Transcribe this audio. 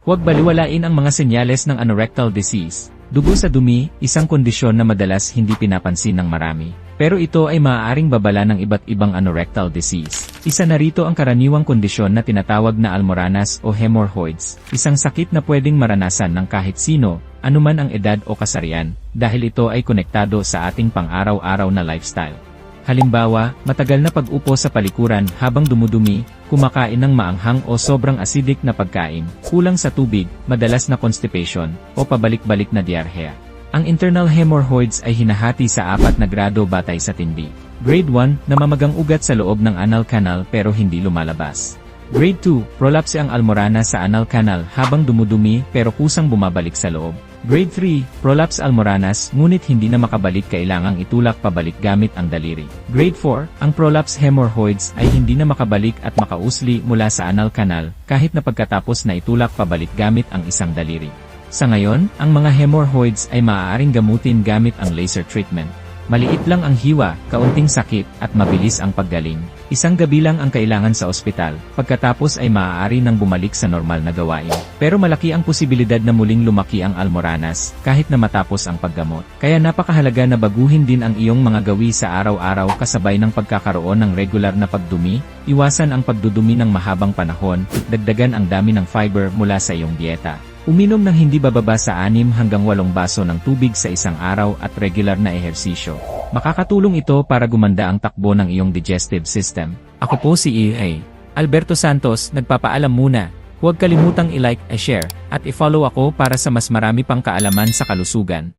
Huwag baliwalain ang mga senyales ng anorectal disease. Dugo sa dumi, isang kondisyon na madalas hindi pinapansin ng marami. Pero ito ay maaaring babala ng iba't ibang anorectal disease. Isa na rito ang karaniwang kondisyon na tinatawag na almoranas o hemorrhoids, isang sakit na pwedeng maranasan ng kahit sino, anuman ang edad o kasarian, dahil ito ay konektado sa ating pang-araw-araw na lifestyle. Halimbawa, matagal na pag-upo sa palikuran habang dumudumi, kumakain ng maanghang o sobrang acidic na pagkain, kulang sa tubig, madalas na constipation, o pabalik-balik na diarrhea. Ang internal hemorrhoids ay hinahati sa 4 na grado batay sa tindi. Grade 1, namamagang ugat sa loob ng anal canal pero hindi lumalabas. Grade 2, prolapse ang almorana sa anal canal habang dumudumi pero kusang bumabalik sa loob. Grade 3, prolapse almoranas ngunit hindi na makabalik, kailangang itulak pabalik gamit ang daliri. Grade 4, ang prolapse hemorrhoids ay hindi na makabalik at makausli mula sa anal canal kahit na pagkatapos na itulak pabalik gamit ang isang daliri. Sa ngayon, ang mga hemorrhoids ay maaaring gamutin gamit ang laser treatment. Maliit lang ang hiwa, kaunting sakit, at mabilis ang paggaling. Isang gabi lang ang kailangan sa ospital, pagkatapos ay maaari nang bumalik sa normal na gawain. Pero malaki ang posibilidad na muling lumaki ang almoranas, kahit na matapos ang paggamot. Kaya napakahalaga na baguhin din ang iyong mga gawi sa araw-araw kasabay ng pagkakaroon ng regular na pagdumi, iwasan ang pagdudumi ng mahabang panahon, dagdagan ang dami ng fiber mula sa iyong dieta. Uminom ng hindi bababa sa 6 hanggang 8 baso ng tubig sa isang araw at regular na ehersisyo. Makakatulong ito para gumanda ang takbo ng iyong digestive system. Ako po si E.A. Alberto Santos, nagpapaalam muna. Huwag kalimutang i-like, i-share, at i-follow ako para sa mas marami pang kaalaman sa kalusugan.